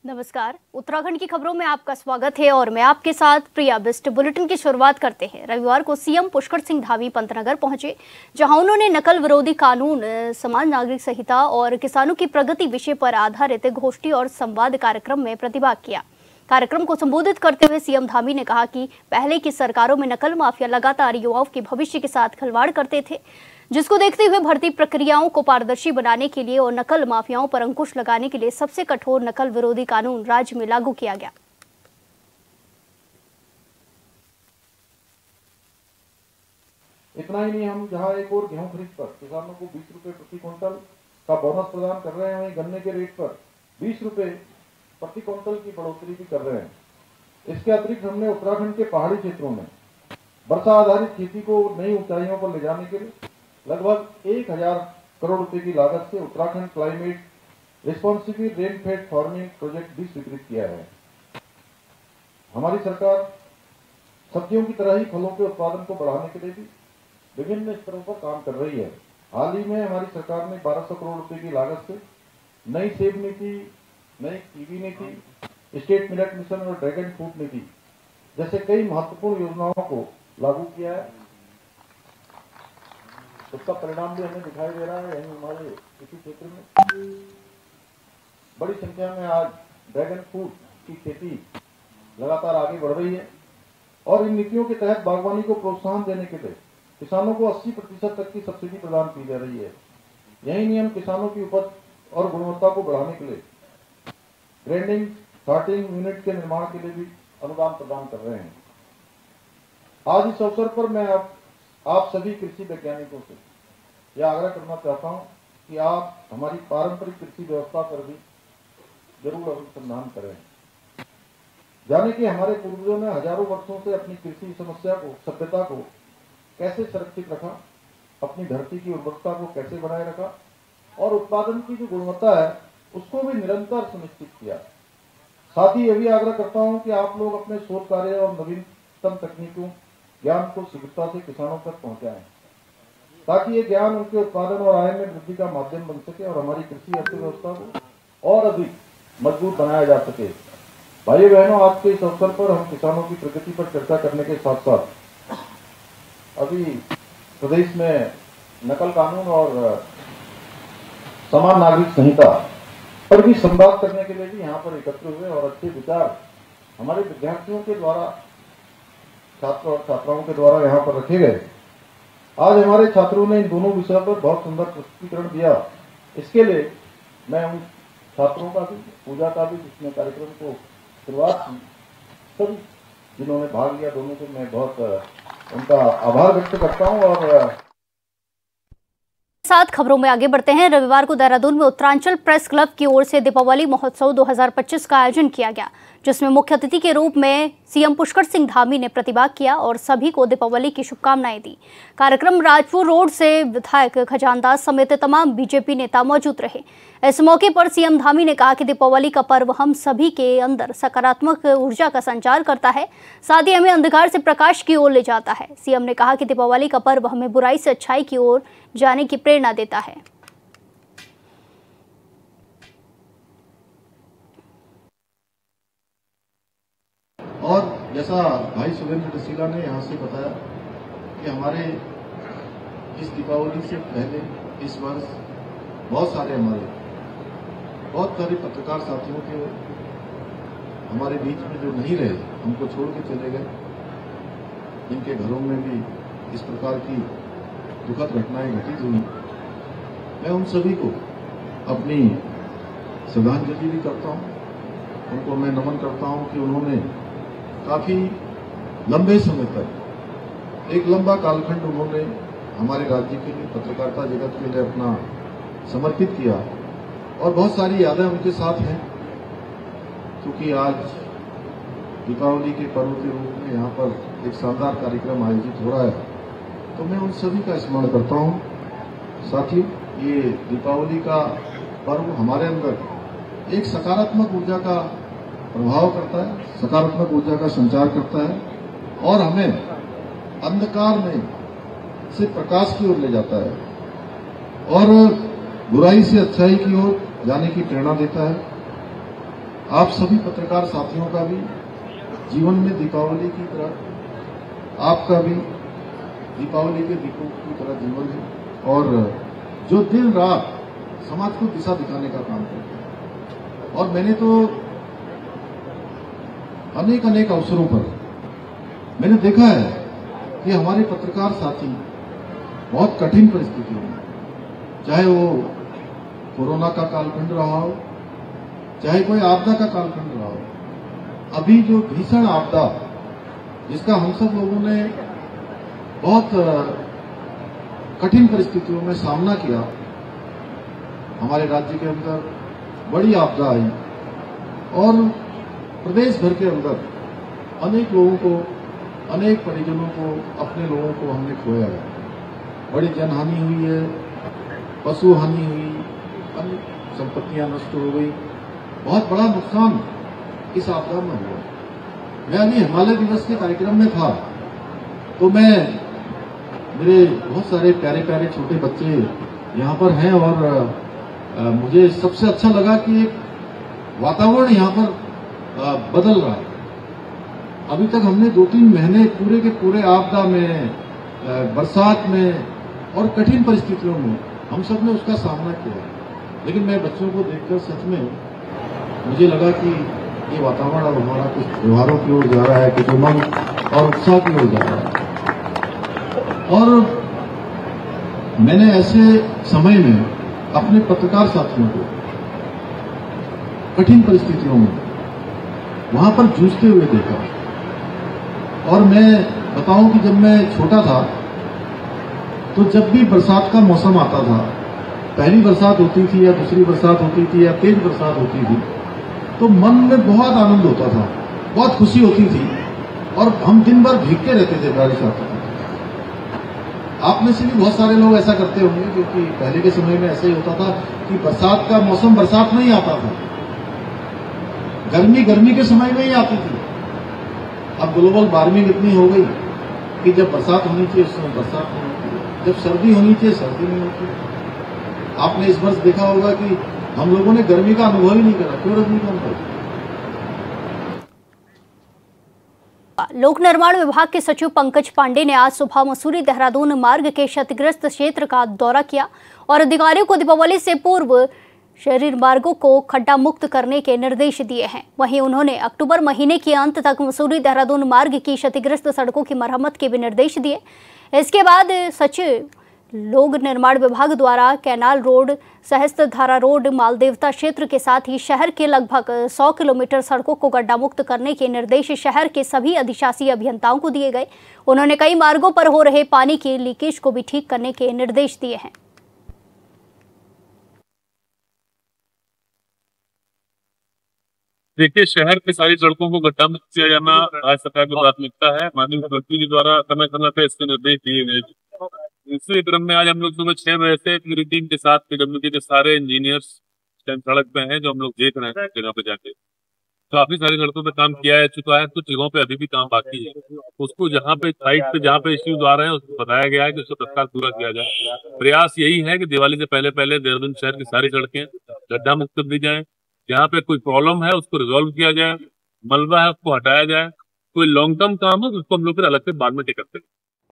नमस्कार, उत्तराखंड की खबरों में आपका स्वागत है और मैं आपके साथ प्रिया बिस्ट। बुलेटिन की शुरुआत करते हैं। रविवार को सीएम पुष्कर सिंह धामी पंतनगर पहुंचे, जहां उन्होंने नकल विरोधी कानून, समान नागरिक संहिता और किसानों की प्रगति विषय पर आधारित गोष्ठी और संवाद कार्यक्रम में प्रतिभाग किया। कार्यक्रम को संबोधित करते हुए सीएम धामी ने कहा कि पहले की सरकारों में नकल माफिया लगातार युवाओं के भविष्य के साथ खिलवाड़ करते थे, जिसको देखते हुए भर्ती प्रक्रियाओं को पारदर्शी बनाने के लिए और नकल माफियाओं पर अंकुश लगाने के लिए सबसे कठोर नकल विरोधी कानून राज्य में लागू किया गया। इतना ही नहीं, हम जहां एक और गेहूं खरीद पर किसानों को 20 रुपए प्रति क्विंटल का बोनस प्रदान कर रहे हैं, वहीं गन्ने के रेट पर 20 रुपए प्रति क्विंटल की बढ़ोतरी भी कर रहे हैं। इसके अतिरिक्त हमने उत्तराखंड के पहाड़ी क्षेत्रों में वर्षा आधारित खेती को नई ऊंचाइयों पर ले जाने के लिए लगभग 1000 करोड़ रुपए की लागत से Uttarakhand climate responsible rainfed farming project भी स्वीकृत किया है। हमारी सरकार सब्जियों की तरह ही फलों के उत्पादन को बढ़ाने के लिए भी विभिन्न स्तरों पर काम कर रही है। हाल ही में हमारी सरकार ने 1200 करोड़ रुपए की लागत से नई सेब नीति, नई कीवी नीति, स्टेट मिलेट मिशन और ड्रैगन फ्रूट नीति जैसे कई महत्वपूर्ण योजनाओं को लागू किया है। उसका परिणाम भी हमें दिखाई दे रहा है। यही हमारे इसी क्षेत्र में बड़ी संख्या में आज ड्रैगन फ्रूट की खेती लगातार आगे बढ़ रही है और इन नीतियों के तहत बागवानी को प्रोत्साहन देने के लिए किसानों को 80% तक की सब्सिडी प्रदान की जा रही है। यही नियम किसानों की उपज और गुणवत्ता को बढ़ाने के लिए ग्राइंडिंग सॉर्टिंग यूनिट के निर्माण के लिए भी अनुदान प्रदान कर रहे हैं। आज इस अवसर पर मैं आप सभी कृषि वैज्ञानिकों से यह आग्रह करना चाहता हूं कि आप हमारी पारंपरिक कृषि व्यवस्था पर भी जरूर अनुसंधान करें। जाने कि हमारे पूर्वजों ने हजारों वर्षों से अपनी कृषि सभ्यता को कैसे सुरक्षित रखा, अपनी धरती की उर्वरता को कैसे बनाए रखा और उत्पादन की जो गुणवत्ता है उसको भी निरंतर सुनिश्चित किया। साथ ही यह भी आग्रह करता हूं कि आप लोग अपने शोध कार्य और नवीनतम तकनीकों ज्ञान को शीघ्रता से किसानों तक पहुंचाएं, ताकि ये ज्ञान उनके उत्पादन और आय में वृद्धि का माध्यम बन सके और हमारी कृषि अर्थव्यवस्था को और अधिक मजबूत बनाया जा सके। भाइयों बहनों, आज के इस अवसर पर हम किसानों की प्रगति पर चर्चा करने के साथ साथ अभी प्रदेश में नकल कानून और समान नागरिक संहिता पर भी संवाद करने के लिए भी यहाँ पर एकत्र हुए और अच्छे विचार हमारे विद्यार्थियों के द्वारा, छात्र और छात्राओं के द्वारा यहाँ पर रखे गए। आज हमारे छात्रों ने इन दोनों विषयों पर बहुत सुंदर प्रस्तुतिकरण दिया। इसके लिए मैं उन छात्रों का भी, पूजा का भी, जिसने कार्यक्रम को शुरुआत की, सभी जिन्होंने भाग लिया, दोनों को मैं बहुत उनका आभार व्यक्त करता हूँ। और साथ खबरों में आगे बढ़ते हैं। रविवार को देहरादून में उत्तरांचल प्रेस क्लब की ओर से दीपावली महोत्सव 2025 का आयोजन किया गया, जिसमें मुख्य अतिथि के रूप में सीएम पुष्कर सिंह धामी ने प्रतिभाग किया और सभी को दीपावली की शुभकामनाएं दी। कार्यक्रम राजपुर रोड से विधायक खजानदास समेत तमाम बीजेपी नेता मौजूद रहे। इस मौके पर सीएम धामी ने कहा कि दीपावली का पर्व हम सभी के अंदर सकारात्मक ऊर्जा का संचार करता है, साथ ही हमें अंधकार से प्रकाश की ओर ले जाता है। सीएम ने कहा कि दीपावली का पर्व हमें बुराई से अच्छाई की ओर जाने की प्रेरणा देता है। और जैसा भाई सुरेंद्र रसीला ने यहाँ से बताया कि हमारे इस दीपावली से पहले इस वर्ष बहुत सारे पत्रकार साथियों के हमारे बीच में जो नहीं रहे, हमको छोड़ के चले गए, जिनके घरों में भी इस प्रकार की दुखद घटनाएं घटित हुई, मैं उन सभी को अपनी श्रद्धांजलि भी करता हूं। उनको मैं नमन करता हूं कि उन्होंने काफी लंबे समय तक, एक लंबा कालखंड उन्होंने हमारे राज्य के लिए, पत्रकारिता जगत के लिए अपना समर्पित किया और बहुत सारी यादें उनके साथ हैं। क्योंकि आज दीपावली के पर्व के रूप में यहाँ पर एक शानदार कार्यक्रम आयोजित हो रहा है, तो मैं उन सभी का स्मरण करता हूँ। साथियों, ये दीपावली का पर्व हमारे अंदर एक सकारात्मक ऊर्जा का प्रभाव करता है, सकारात्मक ऊर्जा का संचार करता है और हमें अंधकार में से प्रकाश की ओर ले जाता है और बुराई से अच्छाई की ओर जाने की प्रेरणा देता है। आप सभी पत्रकार साथियों का भी जीवन में दीपावली की तरह आपका भी दीपावली के दीपों की तरह जीवन है और जो दिन रात समाज को दिशा दिखाने का काम करते हैं। और मैंने तो अनेक अनेक अवसरों पर मैंने देखा है कि हमारे पत्रकार साथी बहुत कठिन परिस्थितियों में, चाहे वो कोरोना का कालखंड रहा हो, चाहे कोई आपदा का कालखंड रहा हो, अभी जो भीषण आपदा जिसका हम सब लोगों ने बहुत कठिन परिस्थितियों में सामना किया, हमारे राज्य के अंदर बड़ी आपदा आई और प्रदेश भर के अंदर अनेक लोगों को, अनेक परिजनों को, अपने लोगों को हमने खोया है। बड़ी जनहानि हुई है, पशु हानि हुई, अन्य संपत्तियां नष्ट हो गई, बहुत बड़ा नुकसान इस आपदा में हुआ। मैं अभी हिमालय दिवस के कार्यक्रम में था तो मेरे बहुत सारे प्यारे प्यारे छोटे बच्चे यहाँ पर हैं और मुझे सबसे अच्छा लगा कि एक वातावरण यहाँ पर बदल रहा है। अभी तक हमने 2-3 महीने पूरे के पूरे आपदा में, बरसात में और कठिन परिस्थितियों में हम सब ने उसका सामना किया, लेकिन मैं बच्चों को देखकर सच में मुझे लगा कि ये वातावरण अब हमारा कुछ त्योहारों की ओर जा रहा है, कुछ उमंग और उत्साह की ओर जा रहा है। और मैंने ऐसे समय में अपने पत्रकार साथियों को कठिन परिस्थितियों में वहां पर जूझते हुए देखा। और मैं बताऊं कि जब मैं छोटा था तो जब भी बरसात का मौसम आता था, पहली बरसात होती थी या दूसरी बरसात होती थी या तेज बरसात होती थी, तो मन में बहुत आनंद होता था, बहुत खुशी होती थी और हम दिन भर भीगते रहते थे बारिश आती थी। आप में से भी बहुत सारे लोग ऐसा करते होंगे, क्योंकि पहले के समय में ऐसा ही होता था कि बरसात का मौसम बरसात में ही आता था, गर्मी गर्मी के समय में ही आती थी। अब ग्लोबल वार्मिंग इतनी हो गई कि जब बरसात होनी चाहिए उस समय बरसात नहीं होती, जब सर्दी होनी चाहिए सर्दी नहीं होती। आपने इस वर्ष देखा होगा कि हम लोगों ने गर्मी का अनुभव ही नहीं करा। क्यों रजनीकांत? लोक निर्माण विभाग के सचिव पंकज पांडे ने आज सुबह मसूरी देहरादून मार्ग के क्षतिग्रस्त क्षेत्र का दौरा किया और अधिकारियों को दीपावली से पूर्व शहरी मार्गों को खड्डा मुक्त करने के निर्देश दिए हैं। वहीं उन्होंने अक्टूबर महीने के अंत तक मसूरी देहरादून मार्ग की क्षतिग्रस्त सड़कों की मरम्मत के भी निर्देश दिए। इसके बाद सचिव लोक निर्माण विभाग द्वारा canal road, Sahastradhara road, Maldevta क्षेत्र के साथ ही शहर के लगभग 100 किलोमीटर सड़कों को गड्ढा मुक्त करने के निर्देश शहर के सभी अधिशासी अभियंताओं को दिए गए। उन्होंने कई मार्गों पर हो रहे पानी के लीकेज को भी ठीक करने के निर्देश दिए हैं। देखिए, शहर की सारी सड़कों को गड्ढा मुक्त किया जाना राज्य सरकार की प्राथमिकता है। माननीय मुख्यमंत्री जी द्वारा समय समय पर इसके निर्देश दिए गए। इसी क्रम में आज हम लोग सुबह 6 बजे से पूरी टीम के साथ पीडब्ल्यूडी के सारे इंजीनियर्स सड़क पे हैं, जो हम लोग देख रहे हैं जगह पे जाके। काफी सारी सड़कों पे काम किया जा चुका है, कुछ जगहों पे अभी भी काम बाकी है। उसको जहाँ पे साइड पे जहाँ पे इश्यूज आ रहे हैं उसको बताया गया है कि उसको तत्काल पूरा किया जाए। प्रयास यही है कि दिवाली से पहले पहले देहरादून शहर की सारी सड़कें गड्ढा मुक्त कर दी जाए। जहाँ पे कोई प्रॉब्लम है उसको रिजॉल्व किया जाए, मलबा है उसको हटाया जाए। कोई लॉन्ग टर्म काम है उसको हम लोग फिर अलग से बाद में टिकट देंगे।